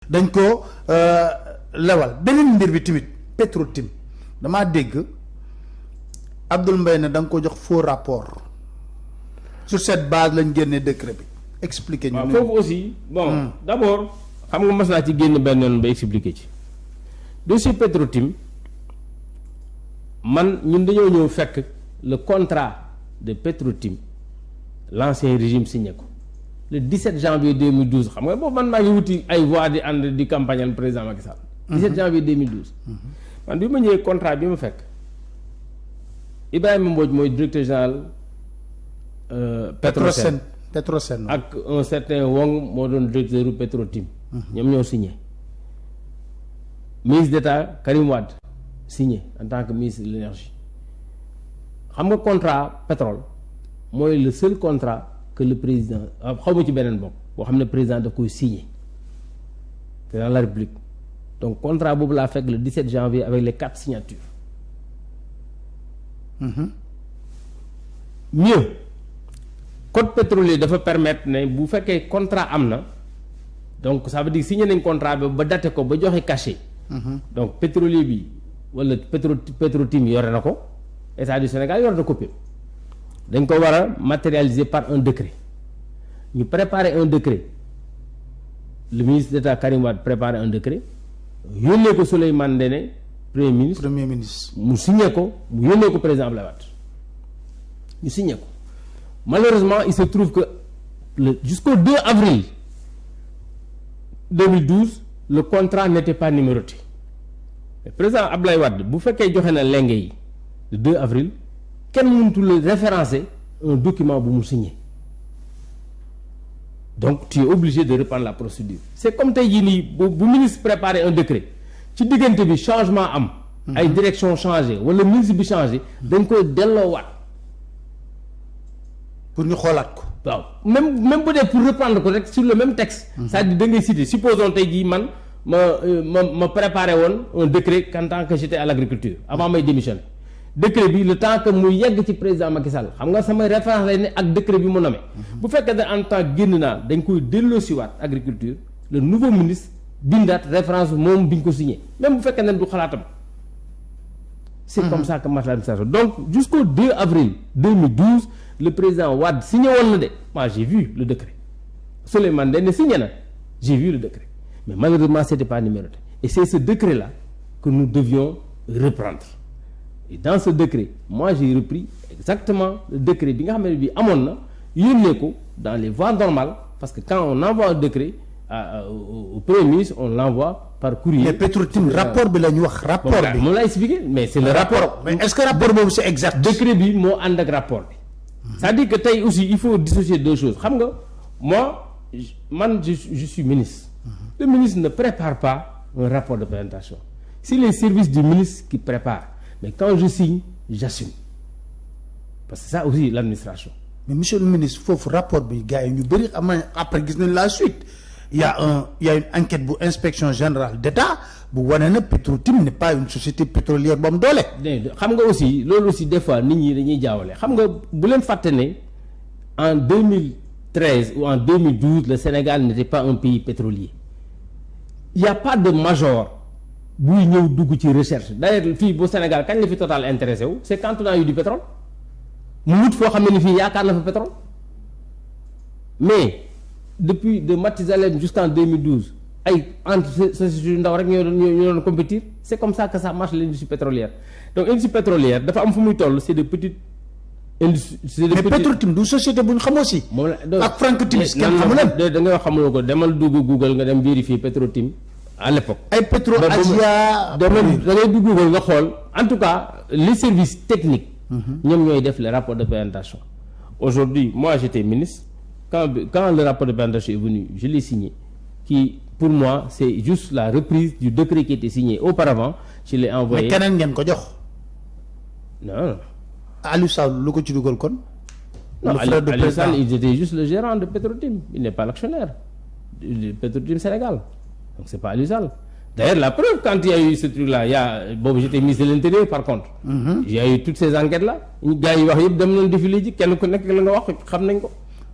dañ ko lewal beneen mbir bi tamit Petro-Tim damaa dégg Abdoul Mbaye ne da nga ko jox faux rapport sur cette base lañ génnee décret bi expliquer ñu. waaw foofu aussi bon d'abord xam nga mas naa ci génn benn yoon ba expliquer ci dossier Petro-Tim man ñun dañoo ñëw fekk le contrat de Petro-Tim l'ancien régime signé ko le 17 janvier 2012 xam nga boobu man maa ngi wuti ay voix di ànd di campagnal président Macky Sall. 17 janvier 2012. man bi ma ñëwee contrat bi ma fekk Ibrahima Mbodj mooy directeur général Petrosen ak un certain Wong moo doon directeur u Petro-Tim. ñoom ñoo signé. ministre d'État Karim Wade signé en tant que ministre de l'énergie xam nga contrat pétrole mooy le seul contrat que le président xaw ma ci beneen bopp boo xam ne président daf koy signé président de la République donc contrat boobu laa fekk le 17 janvier avec les 4 signatures. Mieux code pétrolier dafa permettre ne bu fekkee contrat am na donc ça veut dire signé nañ contrat bi ba daté ko ba joxe cachet. donc pétrolier bi wala Petro-Tim yore na ko état du Sénégal yore na ko dañ ko war a matérialiser par un décret ñu préparer un décret le ministre d'État Karim Wade préparer un décret yónnee ko Souleymane Ndéné premier ministre mu signé ko mu yónnee ko président Abdoulaye Wade ñu signé ko malheureusement il se trouve que jusqu'au 2 avril 2012 le contrat n'était pas numéroté le président Abdoulaye Wade bu fekkee joxe na lenge yi le 2 avril kenn mënutul référencer un document bu mu signé donc tu es obligé de reprendre la procédure c'est comme tey jii nii bu ministre préparer un décret ci diggante bi changement am ay direction changé wala ministre bi changé dañ koy delloowaat pour ñu xoolaat ko waaw même bu dee pour reprendre ko rek sur le même texte c'est-à-dire da ngay citer supposons tey jii man ma préparé woon un décret en tant que j'étais à l'agriculture avant may démissionner décret bi le temps que mu yegg ci président Macky Sall xam nga samay référence lay ne ak décret bi mu nommé bu fekkee ne en temps génn naa dañ koy delloosiwaat agriculture le nouveau ministre bindaat référence moom bi ñu ko signé même bu fekkee ne du xalaatam c'est comme ça que marche l'administration donc jusqu'au 2 avril 2012 le président Wade signé woon na de moi j'ai vu le décret Souleymane Ndéné signé na j'ai vu le décret mais malheureusement c'était pas numéroté et c'est ce décret là que nous devions reprendre et dans ce décret moi j'ai repris exactement le décret bi nga xam ne bi amoon na yónnee ko dans les voies normales parce que quand on envoie un décret au premier ministre on l'envoie par courrier. mais Petro-Tim rapport bi la ñu wax. rapport bi moom laa expliqué mais c'est le rapport. mais est-ce que rapport boobu c'est exact. décret bi moo ànd ak rapport bi. c'est-à-dire que tey aussi il faut dissocier deux choses xam nga moi je suis ministre. Le ministre ne prépare pas un rapport de présentation c'est les services du ministre qui préparent mais quand je signe j'assume parce que ça aussi l'administration. mais monsieur le ministre foofu rapport bi gars yi ñu bëri am nañ après gis nañ la suite il y a une enquête bu inspection générale d'État bu wane na Petro-Tim n'est pas une société pétrolière bu am doole. xam nga aussi loolu aussi des fois nit ñi dañuy jaawale xam nga bu leen fàtte ne en 2013 ou en 2012 le Sénégal n'était pas un pays pétrolier il y a pas de major buy ñëw dugg ci recherche d'ailleurs fii bu Sénégal kañ la fi Total intéressé wu c'est quand on a eu du pétrole mu wut foo xam ne ni fii yaakaar na fa pétrole mais depuis de Mathusalem jusqu'en 2012 ay entre sociétés yu ndaw rek ñoo doon compétir c'est comme ça que ça marche l'industrie pétrolière donc industrie pétrolière dafa am fu muy toll c'est de petites industries. mais Petro-Tim du société bu ñu xamoo si. moom la ak Frank Timis kenn xamu leen. da nga xamuloo ko demal dugg Google nga dem vérifier Petro-Tim à l'époque. ay Petro Asia. da ngay dugg Google nga xool en tout cas les services techniques. ñoom ñooy def le rapport de présentation. aujourd'hui moi j'étais ministre quand le rapport de présentation est venu je l'ai signé qui pour moi c'est juste la reprise du décret qui était signé auparavant je l'ai envoyé. mais keneen ngeen ko jox. non. Aliou Sall lu ko ci dugal kon. non Aliou Sall il était juste le gérant de Petro-Tim il n'est pas l'actionnaire de Petro-Tim Sénégal donc c'est pas Aliou Sall. D'ailleurs la preuve quand il y a eu ce truc-là boobu j'étais ministre de l'Intérieur par contre. Il y a eu toutes ces enquêtes-là gars yi wax yëpp dem nañ défilé ji kenn ku nekk la nga wax xam nañ ko.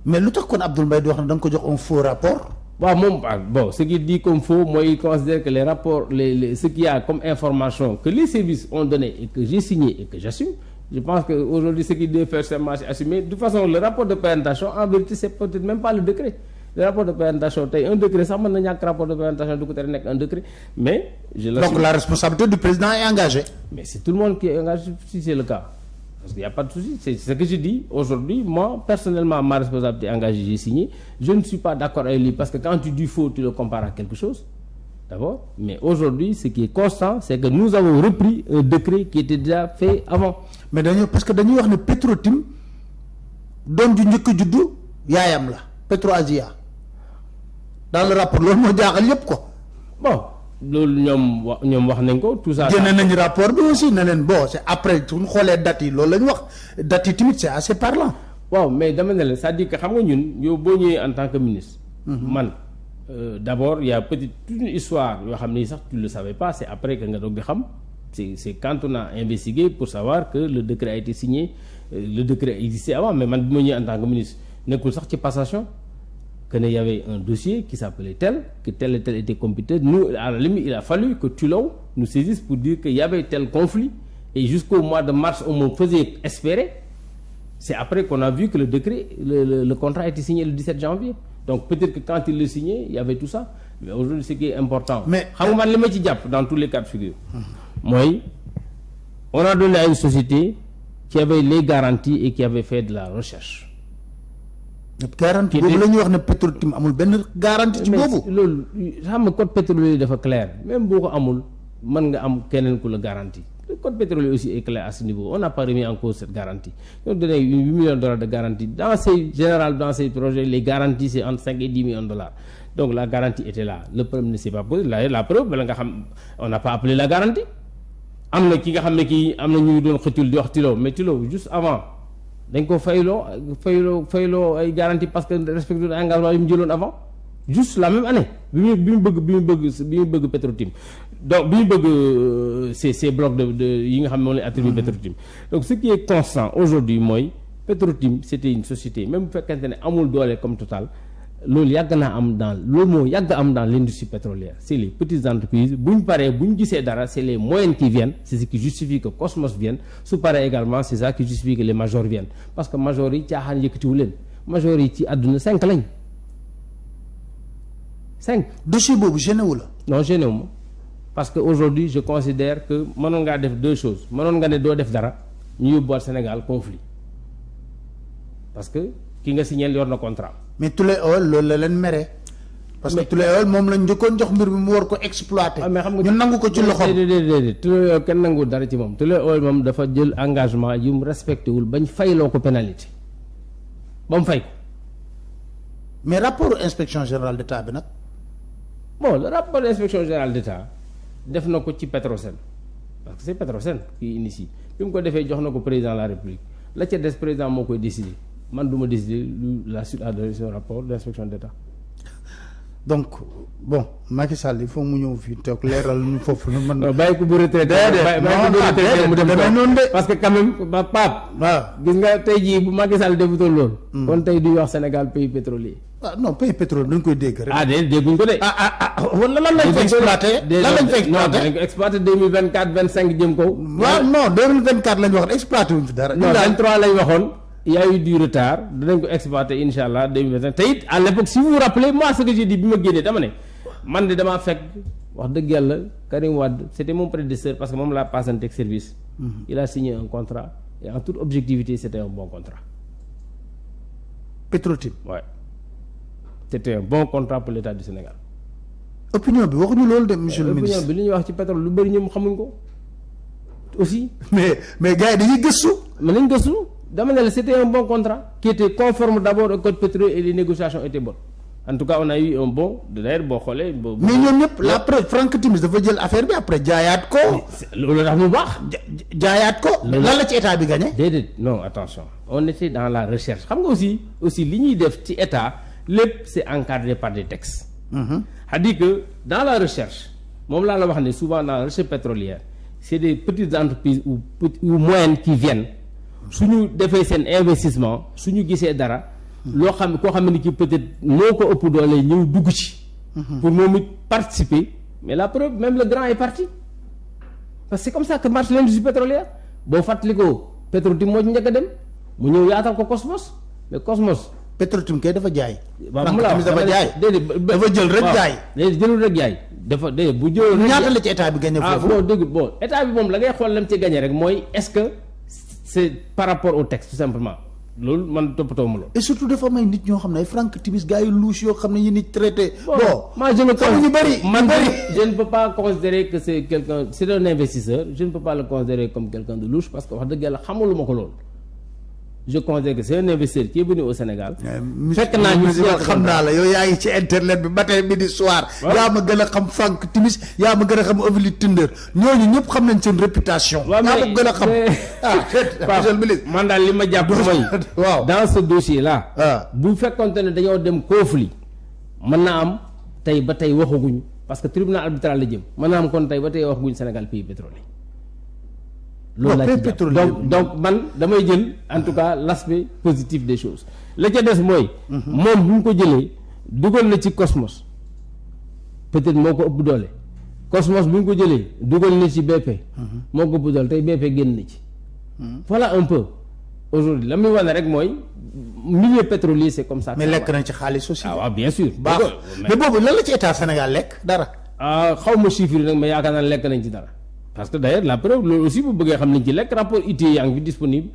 mais lu tax kon Abdoul Mbaye di wax ne da nga ko jox un faux rapport. waaw moom bon ce qu'il dit comme faux moi il considère que les rapports ce qu'il y a comme information que les services ont donné et que j'ai signé et que j'assume. Je pense qu'aujourd'hui ce qu'il doit faire c'est marcher assumer. De toute façon le rapport de présentation en vérité c'est peut-être même pas le décret. Le rapport de présentation tey un décret sax mën na ñàkk rapport de présentation du ko tere nekk un décret mais je l'assume. Donc la responsabilité du président est engagée. Mais c'est tout le monde qui est engagé si c'est le cas. Parce qu'il n'y a pas de souci. C'est ce que je dis aujourd'hui. Moi, personnellement, ma responsabilité est engagée, j'ai signé. Je ne suis pas d'accord avec lui parce que quand tu dis faux, tu le compares à quelque chose. D'abord. Mais aujourd'hui, ce qui est constant, c'est que nous avons repris un décret qui était déjà fait avant. Mais parce que dañuy wax ne Petro-Tim doom ju njëkk juddu yaayam la Petro-Asia dans le rapport loolu moo jaaxal yépp ko. Bon. loolu ñoom wax nañ ko tout ça. génne nañ rapport bi aussi ne leen bon c'est après suñu xoolee dates yi loolu la ñu wax dates yi tamit c'est assez parlant. waaw mais dama ne la c'est-à-dire que xam nga ñun yow boo ñëwee en tant que ministre. man d'abord il y a peut-être toute une histoire yoo xam ne sax tu le savais pas c'est après que nga doog di xam c'est quand on a investigué pour savoir que le décret a été signé le décret existait avant mais man bi ma ñëwee en tant que ministre nekkul sax ci passation. Que il y avait un dossier qui s'appelait tel, que tel et tel était compétent. Nous, à la limite, il a fallu que Tullow nous saisisse pour dire qu'il y avait tel conflit. Et jusqu'au mois de mars, on me faisait espérer. C'est après qu'on a vu que le décret, le contrat a été signé le 17 janvier. Donc peut-être que quand il le signait, il y avait tout ça. Mais aujourd'hui, ce qui est important. Mais dans tous les cas de figure. Moi, on a donné à une société qui avait les garanties et qui avait fait de la recherche. garantie boobu la ñuy wax ne Petro-Tim amul benn garantie ci boobu. loolu xam nga code pétrolier dafa clair même boo ko amul mën nga am keneen ku la garantie le code pétrolier aussi est clair à ce niveau on n'a pas remis en cause cette garantie donc donné 8 millions de dollars de garantie dans ces projets les garanties c'est entre 5 et 10 millions de dollars donc la garantie était là le problème ne s'est pas posé la preuve bala nga xam on n'a pas appelé la garantie am na ki nga xam ne kii am na ñuy doon xëccul di wax Tullow mais Tullow juste avant dañ ko fayloo ay garantie parce que respecté engagement yi mu jëloon avant juste la même année bi mu bëgg Petro-Tim donc bi mu bëgg ces blocs de yi nga xam ne moom la attribué Petro-Tim donc ce qui est constant aujourd'hui mooy Petro-Tim c'était une société même bu fekkente ne amul doole comme Total loolu yàgg am dans l'industrie pétrolière c'est les petites entreprises bu ñu paree bu ñu gisee dara c'est les moyennes qui viennent c'est ce qui justifie que Cosmos vienne su paree également c'est ça qui justifie que les majors viennent parce que majors yi caaxaan yëkkatiwu leen majors yi ci àdduna 5 lañ 5. dossier boobu gêné wu la. non gêné wu ma parce que aujourd'hui je considère que mënoon ngaa def 2 choses mënoon nga ne doo def dara ñu yóbbuwaat Sénégal conflit parce que ki nga signé yor na contrat. mais Tullow Oil loolu la leen mere. parce que Tullow Oil moom lañ njëkkoon jox mbir mi mu war ko exploiter. mais xam nga ñu nangu ko ci loxoom. déedéet Tullow Oil kenn nangu dara ci moom Tullow Oil moom dafa jël engagement yu mu respecté wul bañ fayloo ko pénalité ba mu fay ko. mais rapport inspection générale d'État bi nag. bon le rapport d'inspection générale d'État def na ko ci Petrosen parce que c'est Petrosen qui initie bi mu ko defee jox na ko président de la République la ca des président moo koy décider. man du ma décider la suite à donner son rapport d'inspection d'État. donc bon Macky Sall il faut mu ñëw fii toog leeral ñu foofu lu mën. bàyyi ko bu retraité mu dem noonu de parce que quand même Pape. waaw gis nga tey jii bu Macky Sall defutoon loolu. kon tey du wax Sénégal pays pétrolier. ah non pays pétrolier dañ koy dégg rek. dégguñ ko de. wala lan lañ fa exploité. lan lañ fa exploité non dañ ko exploité 2024 25 jëm kaw. waaw non 2024 lañ waxoon exploité wuñ fi dara. non 23 lañ waxoon. Il y a eu du retard danañ ko exploiter inchallah 2021 te it à l'époque si vous vous rappelez moi ce que j'ai dit bi ma génnee dama ne man de damaa fekk wax dëgg yàlla Karim Wade c'était mon prédécesseur parce que moom laa passante ak service. Il a signé un contrat et en toute objectivité c'était un bon contrat. Petro-Tim. Ouais. C'était un bon contrat pour l'État du Sénégal. opinion bi waxuñu loolu de monsieur le ministre. opinion bi li ñuy wax ci pétrole lu bëri ñoom xamuñ ko aussi. mais gars yi dañuy gëstu. mais nañ gëstu. dama ne la c'était un bon contrat qui était conforme d'abord au code pétrolier et les négociations étaient bonnes en tout cas on a eu un bon d'ailleurs boo xoolee. mais ñoom ñëpp la preuve Franck Timis dafa jël affaire bi après jaayaat ko. loolu tax mu baax. jaayaat ko. lan la ci état bi gagné. déedéet non attention on était dans la recherche xam nga aussi li ñuy def ci état lépp c'est encadré par des textes. c'est-à-dire que dans la recherche moom laa la wax ne souvent dans la recherche pétrolière c'est des petites entreprises ou moyennes qui viennent. su ñu defee seen investissement su ñu gisee dara loo xam koo xam ne ki peut-être moo ko ëpp doole ñëw dugg ci. pour moom it participer mais la preuve même le grand est parti parce que c'est comme ça que marche l'industrie pétrolière boo fàttalikoo Petro-Tim moo ci njëkk a dem mu ñëw yaatal ko Cosmos mais Cosmos. Petro-Tim kay dafa jaay. waaw mu la dafa jaay dafa jël rek jaay. déedéet jëlul rek jaay dafa déedéet bu jëlul rek. ñaata la ci état bi gagné foofu. bon dégg bon état bi moom la ngay xool lam ci gagné rek mooy est-ce que c'est par rapport au texte tout simplement loolu man toppatoo ma loolu. et surtout dafa may nit ñoo xam ne ay Franck Timis gars yu louche yoo xam ne ñu nit traité. bon moi je ñu bëri je ne peux pas considérer que c'est quelqu'un c'est un investisseur je ne peux pas le considérer comme quelqu'un de louche parce que wax dëgg yàlla xamuluma ko loolu. je considère que c'est un investisseur qui est venu au Sénégal. fekk naa ñu xam naa la yow yaa ngi ci internet bi matin midi soir. yaa ma gën a xam Franck Timis yaa ma gën a xam Ovili Tinder ñooñu ñëpp xam nañ seen réputation. yaa ma gën a xam monsieur le ministre man daal li ma jàpp mooy. waaw dans ce dossier là. bu fekkonte ne dañoo dem conflit mën na am tey ba tey waxaguñ parce que tribunal arbitral la jëm mën na am kon tey ba tey waxaguñ Sénégal pays pétrolier. loolu laa ci jàpp donc man damay jël en tout cas l'aspect positif des choses la ca des mooy. moom bu ñu ko jëlee dugal na ci Cosmos peut-être moo ko ëpp doole Cosmos bu ñu ko jëlee dugal na ci BP. moo ko ëpp doole tey BP génn na ci. voilà un peu aujourd'hui la muy wane rek mooy milieu pétrolier c'est comme ça. mais lekk nañ ci xaalis aussi. ah waaw bien sûr. baax mais boobu lan la ci état Sénégal lekk dara. xaw ma chiffre yi nag mais yaakaar naa lekk nañ ci dara. parce que d'ailleurs la preuve loolu aussi bu bëggee xam nañ ci lekk rapport ITIE yaa ngi fi disponible